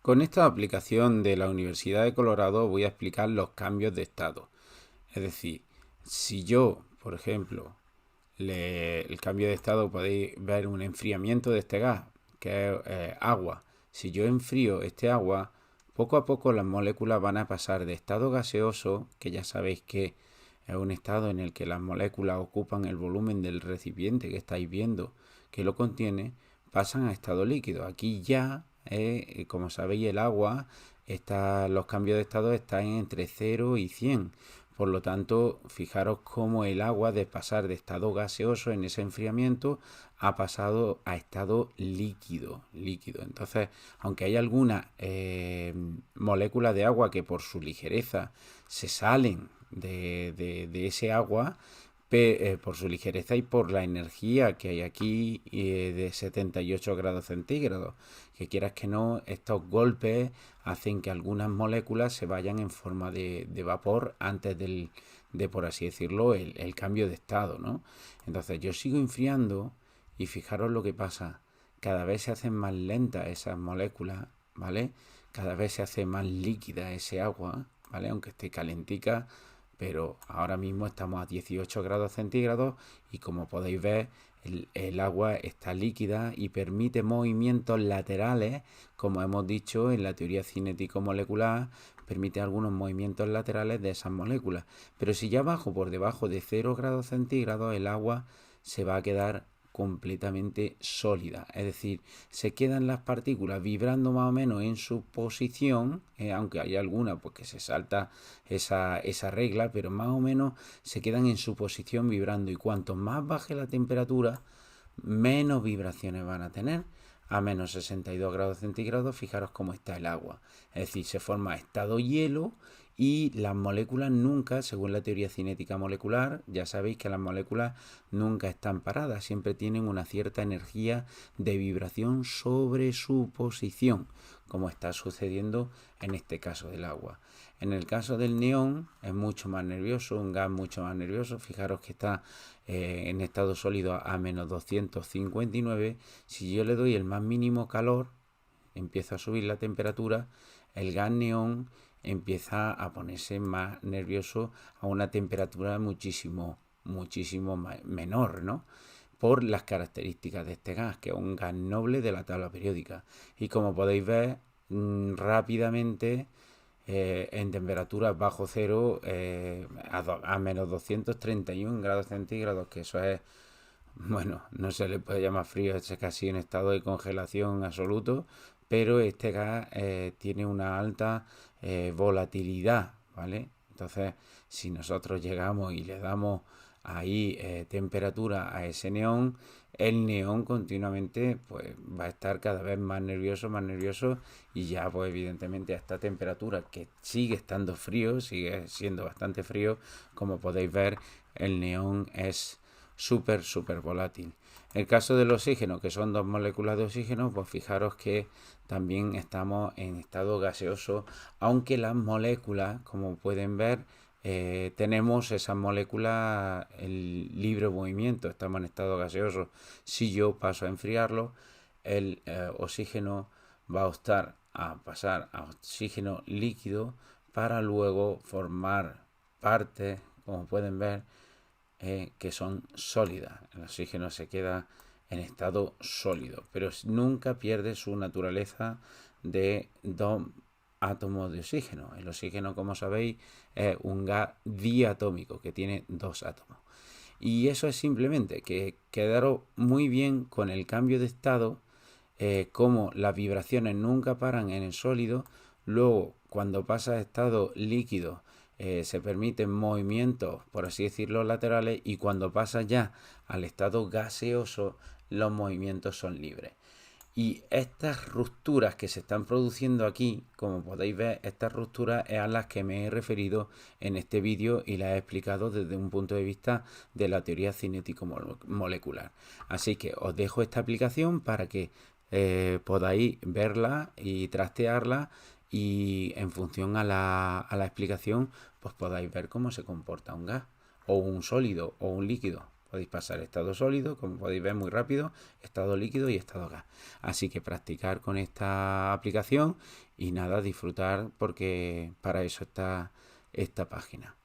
Con esta aplicación de la Universidad de Colorado voy a explicar los cambios de estado. Es decir, si yo, por ejemplo, el cambio de estado podéis ver un enfriamiento de este gas, que es agua. Si yo enfrío este agua, poco a poco las moléculas van a pasar de estado gaseoso, que ya sabéis que es un estado en el que las moléculas ocupan el volumen del recipiente que estáis viendo que lo contiene, pasan a estado líquido. Aquí ya, como sabéis, el agua, los cambios de estado están entre 0 y 100. Por lo tanto, fijaros cómo el agua, de pasar de estado gaseoso en ese enfriamiento, ha pasado a estado líquido. Entonces, aunque hay algunas moléculas de agua que por su ligereza se salen de ese agua, por su ligereza y por la energía que hay aquí de 78 grados centígrados. Que quieras que no, estos golpes hacen que algunas moléculas se vayan en forma de vapor antes de, por así decirlo, el cambio de estado, ¿no? Entonces yo sigo enfriando y fijaros lo que pasa. Cada vez se hacen más lentas esas moléculas, ¿vale? Cada vez se hace más líquida ese agua, ¿vale? Aunque esté calentica, pero ahora mismo estamos a 18 grados centígrados y como podéis ver el agua está líquida y permite movimientos laterales, como hemos dicho en la teoría cinético-molecular, permite algunos movimientos laterales de esas moléculas. Pero si ya bajo por debajo de 0 grados centígrados, el agua se va a quedar completamente sólida, es decir, se quedan las partículas vibrando más o menos en su posición, aunque hay alguna pues que se salta esa regla, pero más o menos se quedan en su posición vibrando, y cuanto más baje la temperatura, menos vibraciones van a tener. A menos 62 grados centígrados, fijaros cómo está el agua. Es decir, se forma estado hielo y las moléculas nunca, según la teoría cinética molecular, ya sabéis que las moléculas nunca están paradas, siempre tienen una cierta energía de vibración sobre su posición, como está sucediendo en este caso del agua. En el caso del neón es mucho más nervioso, un gas mucho más nervioso. Fijaros que está en estado sólido a menos 259. Si yo le doy el más mínimo calor, empieza a subir la temperatura, el gas neón empieza a ponerse más nervioso a una temperatura muchísimo menor, ¿no? Por las características de este gas, que es un gas noble de la tabla periódica. Y como podéis ver, rápidamente en temperaturas bajo cero, a menos 231 grados centígrados, que eso es, bueno, no se le puede llamar frío, es casi en estado de congelación absoluto, pero este gas tiene una alta volatilidad, ¿vale? Entonces, si nosotros llegamos y le damos ahí temperatura a ese neón, el neón continuamente pues va a estar cada vez más nervioso, y ya pues evidentemente a esta temperatura, que sigue estando frío, sigue siendo bastante frío, como podéis ver, el neón es súper volátil. El caso del oxígeno, que son dos moléculas de oxígeno, pues fijaros que también estamos en estado gaseoso, aunque las moléculas, como pueden ver, tenemos esas moléculas en libre movimiento, estamos en estado gaseoso. Si yo paso a enfriarlo, el oxígeno va a pasar a oxígeno líquido para luego formar partes, como pueden ver, que son sólidas. El oxígeno se queda en estado sólido, pero nunca pierde su naturaleza de dos átomos de oxígeno. El oxígeno, como sabéis, es un gas diatómico que tiene dos átomos. Y eso es simplemente que quedaros muy bien con el cambio de estado, como las vibraciones nunca paran en el sólido. Luego, cuando pasa a estado líquido, se permiten movimientos, por así decirlo, laterales, y cuando pasa ya al estado gaseoso, los movimientos son libres. Y estas rupturas que se están produciendo aquí, como podéis ver, estas rupturas es a las que me he referido en este vídeo y las he explicado desde un punto de vista de la teoría cinético-molecular. Así que os dejo esta aplicación para que podáis verla y trastearla, y en función a la explicación pues podáis ver cómo se comporta un gas o un sólido o un líquido. Podéis pasar estado sólido, como podéis ver muy rápido, estado líquido y estado gas. Así que practicar con esta aplicación y nada, disfrutar porque para eso está esta página.